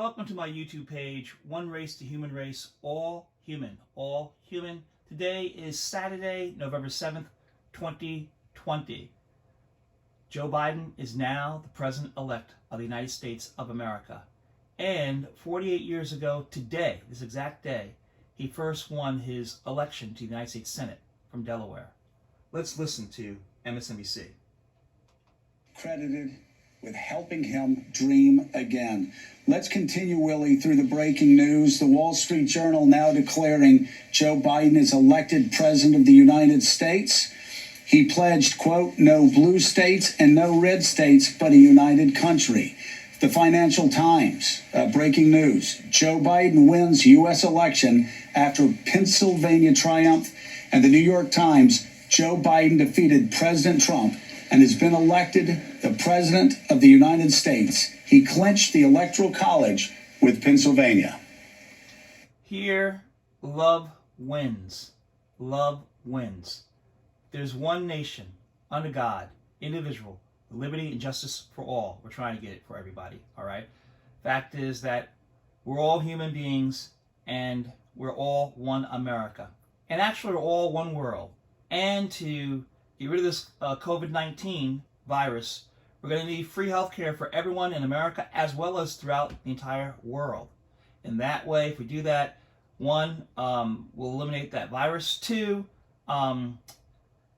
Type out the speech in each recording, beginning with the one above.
Welcome to my YouTube page, One Race to Human Race, all human, all human. Today is Saturday, November 7th, 2020. Joe Biden is now the President-elect of the United States of America. And 48 years ago today, this exact day, he first won his election to the United States Senate from Delaware. Let's listen to MSNBC. Credited with helping him dream again. Let's continue, Willie, through the breaking news. The Wall Street Journal now declaring Joe Biden is elected president of the United States. He pledged, quote, no blue states and no red states, but a united country. The Financial Times, breaking news. Joe Biden wins U.S. election after Pennsylvania triumph. And the New York Times, Joe Biden defeated President Trump and has been elected the President of the United States. He clinched the Electoral College with Pennsylvania. Here, love wins. Love wins. There's one nation, under God, indivisible, liberty and justice for all. We're trying to get it for everybody, all right? Fact is that we're all human beings, and we're all one America. And actually, we're all one world. And to get rid of this COVID-19 virus, we're going to need free health care for everyone in America as well as throughout the entire world. And that way, if we do that, one, we'll eliminate that virus. Two,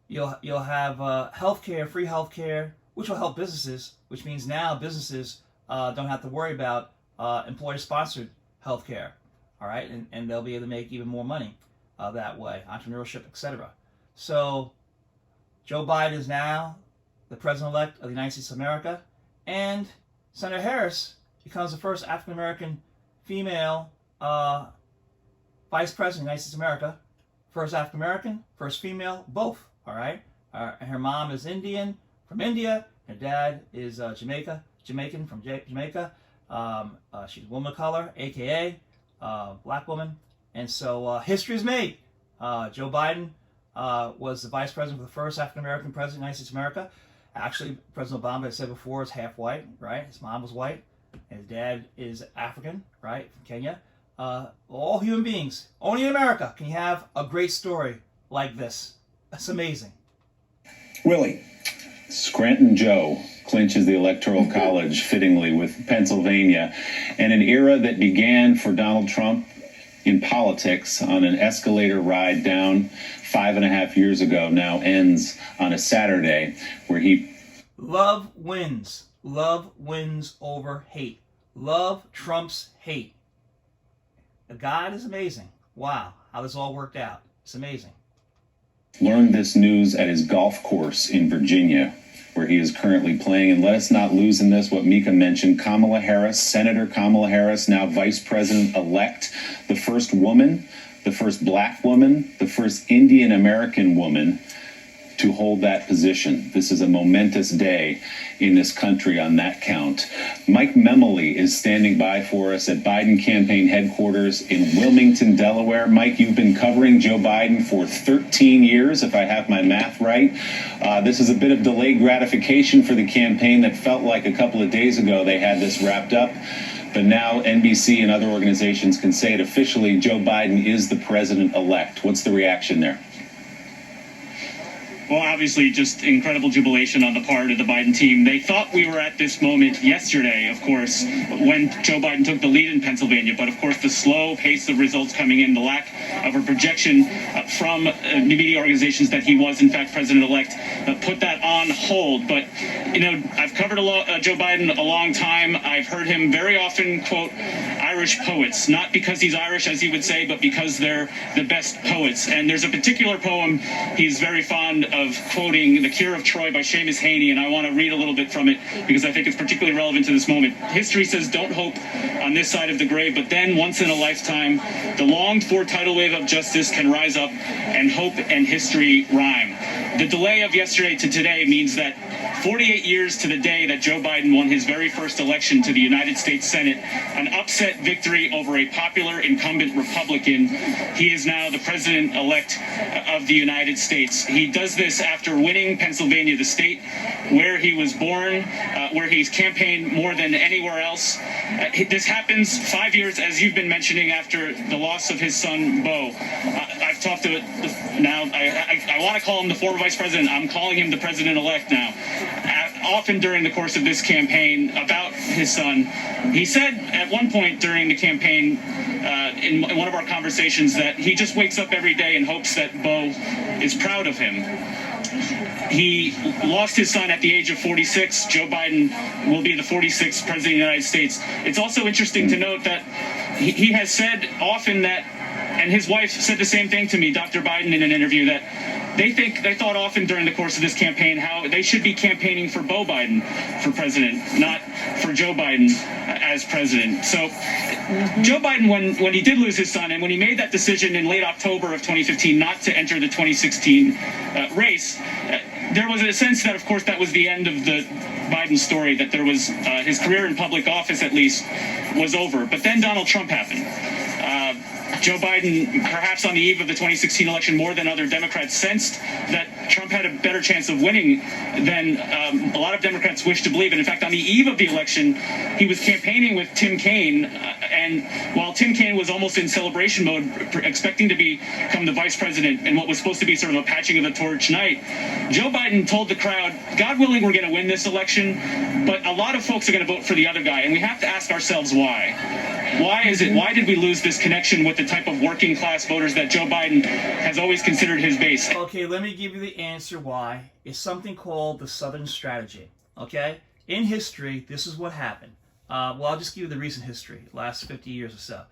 you'll have health care, free health care, which will help businesses, which means now businesses don't have to worry about employer-sponsored health care, all right? And they'll be able to make even more money that way, entrepreneurship, etc. So Joe Biden is now the President-elect of the United States of America, and Senator Harris becomes the first African-American female Vice President of the United States of America. First African-American, first female, both, all right? Her mom is Indian, from India. Her dad is Jamaican from Jamaica. She's a woman of color, a.k.a. black woman. And so history is made. Joe Biden was the vice president for the first African-American president of the United States of America. Actually, President Obama, as I said before, is half white, right? His mom was white, and his dad is African, right, from Kenya. All human beings. Only in America can you have a great story like this. That's amazing. Willie. Scranton Joe clinches the Electoral College fittingly with Pennsylvania, and an era that began for Donald Trump in politics on an escalator ride down 5.5 years ago now ends on a Saturday where he... Love wins. Love wins over hate. Love trumps hate. God is amazing. Wow, how this all worked out. It's amazing. Learned this news at his golf course in Virginia, where he is currently playing. And let us not lose in this what Mika mentioned. Kamala Harris, Senator Kamala Harris, now Vice President-elect, the first woman, the first black woman, the first Indian American woman to hold that position. This is a momentous day in this country on that count. Mike Memoli is standing by for us at Biden campaign headquarters in Wilmington, Delaware. Mike, you've been covering Joe Biden for 13 years, if I have my math right. This is a bit of delayed gratification for the campaign that felt like a couple of days ago they had this wrapped up. But now NBC and other organizations can say it officially, Joe Biden is the president-elect. What's the reaction there? Well, obviously, just incredible jubilation on the part of the Biden team. They thought we were at this moment yesterday, of course, when Joe Biden took the lead in Pennsylvania. But, of course, the slow pace of results coming in, the lack of a projection from media organizations that he was, in fact, president-elect, put that on hold. But, you know, I've covered Joe Biden a long time. I've heard him very often quote Irish poets, not because he's Irish, as he would say, but because they're the best poets. And there's a particular poem he's very fond of quoting, The Cure of Troy by Seamus Haney, and I want to read a little bit from it because I think it's particularly relevant to this moment. History says, don't hope on this side of the grave, but then once in a lifetime, the longed-for tidal wave of justice can rise up and hope and history rhyme. The delay of yesterday to today means that 48 years to the day that Joe Biden won his very first election to the United States Senate, an upset victory over a popular incumbent Republican. He is now the president-elect of the United States. He does this after winning Pennsylvania, the state where he was born, where he's campaigned more than anywhere else. This happens 5 years, as you've been mentioning, after the loss of his son, Beau. I've talked to now, I want to call him the former vice president. I'm calling him the president-elect now. Often during the course of this campaign about his son, he said at one point during the campaign, in one of our conversations, that he just wakes up every day and hopes that Beau is proud of him. He lost his son at the age of 46. Joe Biden will be the 46th president of the United States. It's also interesting to note that he has said often that, and his wife said the same thing to me, Dr. Biden, in an interview, that they thought often during the course of this campaign how they should be campaigning for Beau Biden for president, not for Joe Biden as president. So Joe Biden, when he did lose his son and when he made that decision in late October of 2015 not to enter the 2016 race, there was a sense that, of course, that was the end of the Biden story, that there was his career in public office, at least, was over. But then Donald Trump happened. Joe Biden, perhaps on the eve of the 2016 election, more than other Democrats, sensed that Trump had a better chance of winning than a lot of Democrats wish to believe. And in fact, on the eve of the election, he was campaigning with Tim Kaine. And while Tim Kaine was almost in celebration mode, expecting to become the vice president in what was supposed to be sort of a patching of the torch night, Joe Biden told the crowd, God willing, we're going to win this election, but a lot of folks are going to vote for the other guy. And we have to ask ourselves why. Why is it? Why did we lose this connection with the type of working class voters that Joe Biden has always considered his base? Okay, let me give you the answer why. It's something called the Southern Strategy. Okay? In history, this is what happened. Well, I'll just give you the recent history, last 50 years or so.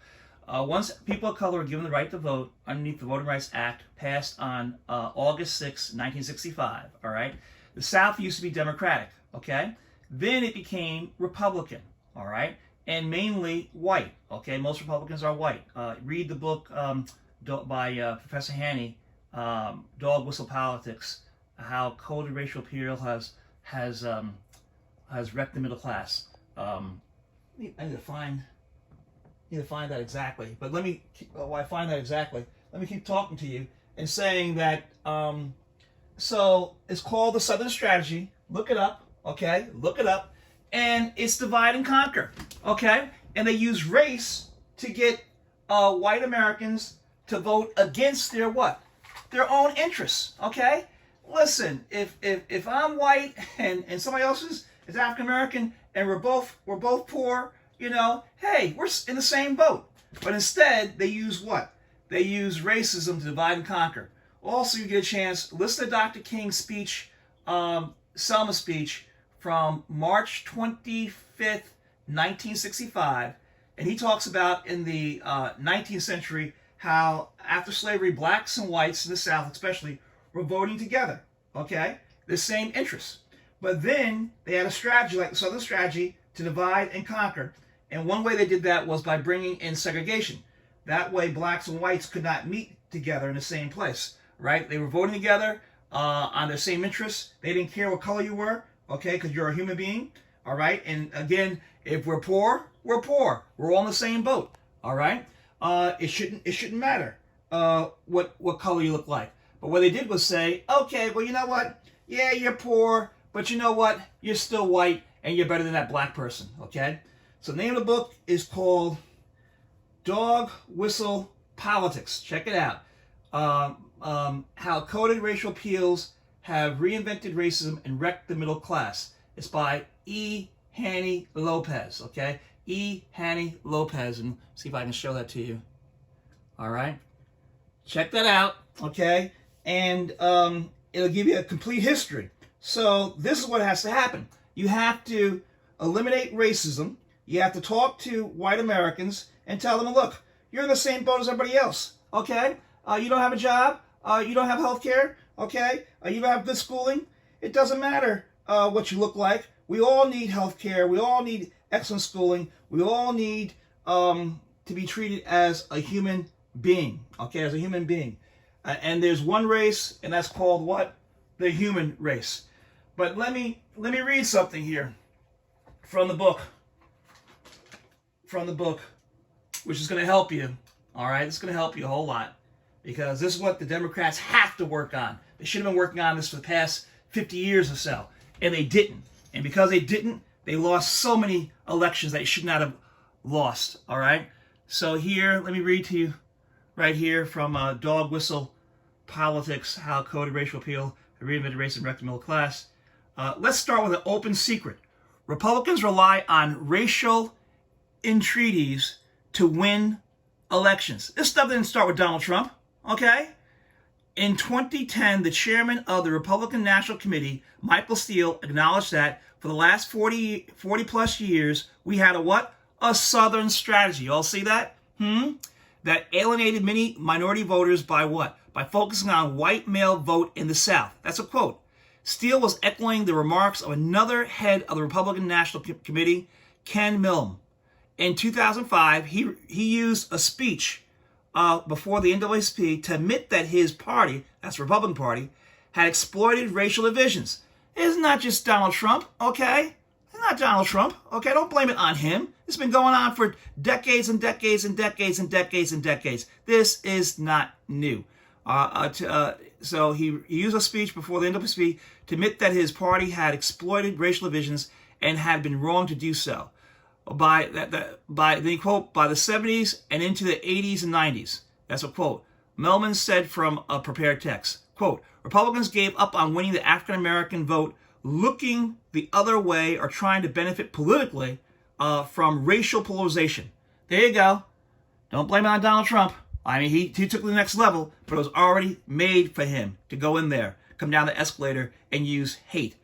Once people of color were given the right to vote underneath the Voting Rights Act passed on August 6, 1965, all right? The South used to be Democratic, okay? Then it became Republican, all right? And mainly white, okay? Most Republicans are white. Read the book by Professor Haney, Dog Whistle Politics, how coded racial appeal has wrecked the middle class. I need to find that exactly. But while I find that exactly, let me keep talking to you and saying that, so it's called the Southern Strategy. Look it up, okay? Look it up. And it's divide and conquer, okay? And they use race to get white Americans to vote against their what? Their own interests, okay? Listen, if I'm white and somebody else is African American and we're both poor, you know, hey, we're in the same boat. But instead, they use what? They use racism to divide and conquer. Also, you get a chance, listen to Dr. King's speech, Selma speech, from March 25th, 1965, and he talks about in the 19th century how after slavery, blacks and whites in the South especially were voting together, okay? The same interests. But then they had a strategy like the Southern Strategy to divide and conquer. And one way they did that was by bringing in segregation. That way blacks and whites could not meet together in the same place, right? They were voting together on their same interests. They didn't care what color you were. Okay, because you're a human being, all right? And again, if we're poor, we're poor. We're all in the same boat, all right? It shouldn't matter what color you look like. But what they did was say, okay, well, you know what? Yeah, you're poor, but you know what? You're still white, and you're better than that black person, okay? So the name of the book is called Dog Whistle Politics. Check it out. How coded racial appeals have reinvented racism and wrecked the middle class. It's by Haney Lopez, okay? Haney Lopez, and see if I can show that to you. All right? Check that out, okay? And it'll give you a complete history. So this is what has to happen. You have to eliminate racism. You have to talk to white Americans and tell them, look, you're in the same boat as everybody else, okay? You don't have a job. You don't have health care. Okay, you don't have good schooling. It doesn't matter what you look like. We all need health care. We all need excellent schooling. We all need to be treated as a human being. Okay, as a human being. And there's one race, and that's called what? The human race. But let me read something here from the book. From the book, which is going to help you. All right, it's going to help you a whole lot, because this is what the Democrats have to work on. They should have been working on this for the past 50 years or so, and they didn't. And because they didn't, they lost so many elections they should not have lost. All right. So here, let me read to you right here from Dog Whistle Politics: How Coded Racial Appeal Reinvented Race and Wrecked the Middle Class. Let's start with an open secret. Republicans rely on racial entreaties to win elections. This stuff didn't start with Donald Trump, okay? In 2010, the chairman of the Republican National Committee, Michael Steele, acknowledged that for the last 40 plus years, we had a what? A Southern strategy. You all see that? That alienated many minority voters by what? By focusing on white male vote in the South. That's a quote. Steele was echoing the remarks of another head of the Republican National Committee, Ken Milne. In 2005, he used a speech before the NAACP to admit that his party, that's the Republican Party, had exploited racial divisions. It's not just Donald Trump, okay? It's not Donald Trump, okay? Don't blame it on him. It's been going on for decades and decades and decades and decades and decades. This is not new. So he used a speech before the NAACP to admit that his party had exploited racial divisions and had been wrong to do so. By the 70s and into the 80s and 90s. That's a quote. Melman said from a prepared text. Quote, Republicans gave up on winning the African-American vote, looking the other way or trying to benefit politically from racial polarization. There you go. Don't blame it on Donald Trump. I mean, he took it to the next level, but it was already made for him to go in there, come down the escalator, and use hate.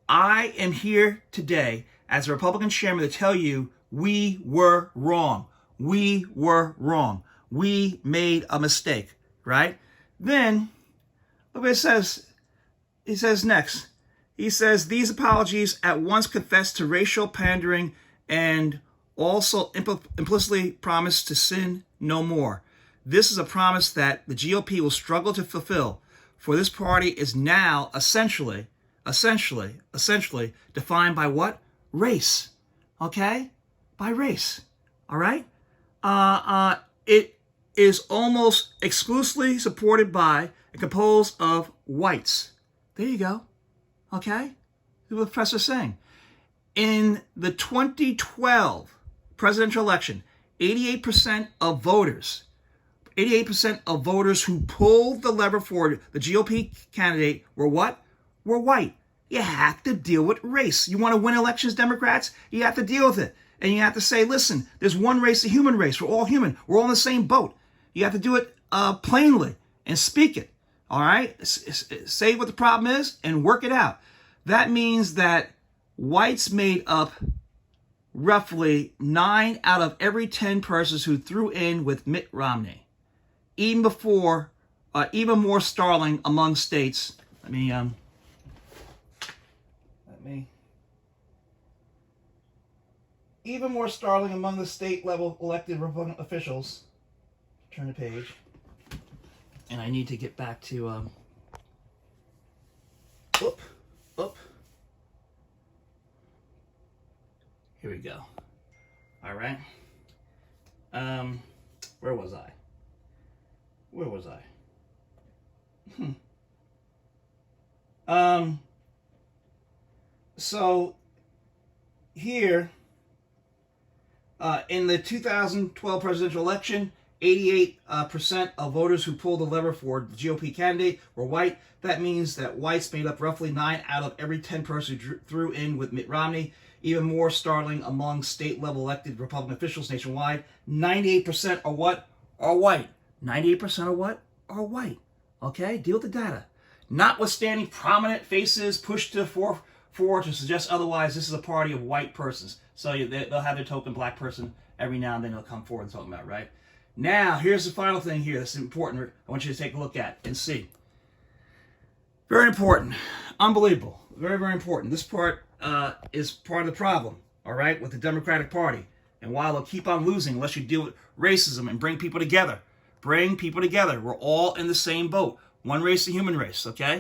I am here today as a Republican chairman to tell you we were wrong. We were wrong. We made a mistake, right? Then, look what it says. He says next. He says, these apologies at once confess to racial pandering and also implicitly promise to sin no more. This is a promise that the GOP will struggle to fulfill, for this party is now essentially defined by what? Race, okay? By race, all right? It is almost exclusively supported by and composed of whites. There you go, okay? This is what the professor's saying. In the 2012 presidential election, 88% of voters who pulled the lever for the GOP candidate were what? Were white. You have to deal with race. You want to win elections, Democrats? You have to deal with it. And you have to say, listen, there's one race, the human race. We're all human. We're all in the same boat. You have to do it plainly and speak it. All right? Say what the problem is and work it out. That means that whites made up roughly 9 out of every 10 persons who threw in with Mitt Romney. Even more startling among states. Even more startling among the state-level elected Republican officials. Turn the page. And I need to get back to... Here we go. All right. Where was I? So here, in the 2012 presidential election, 88% of voters who pulled the lever for the GOP candidate were white. That means that whites made up roughly 9 out of every 10 persons who threw in with Mitt Romney. Even more startling among state-level elected Republican officials nationwide, 98% are what? Are white. 98% are what? Are white. Okay? Deal with the data. Notwithstanding prominent faces pushed to the fore to suggest otherwise, this is a party of white persons. So they'll have their token black person every now and then they'll come forward and talk about, right? Now, here's the final thing here that's important. I want you to take a look at and see. Very important. Unbelievable. Very, very important. This part is part of the problem, all right, with the Democratic Party. And while they'll keep on losing unless you deal with racism and bring people together. Bring people together. We're all in the same boat. One race, the human race, okay?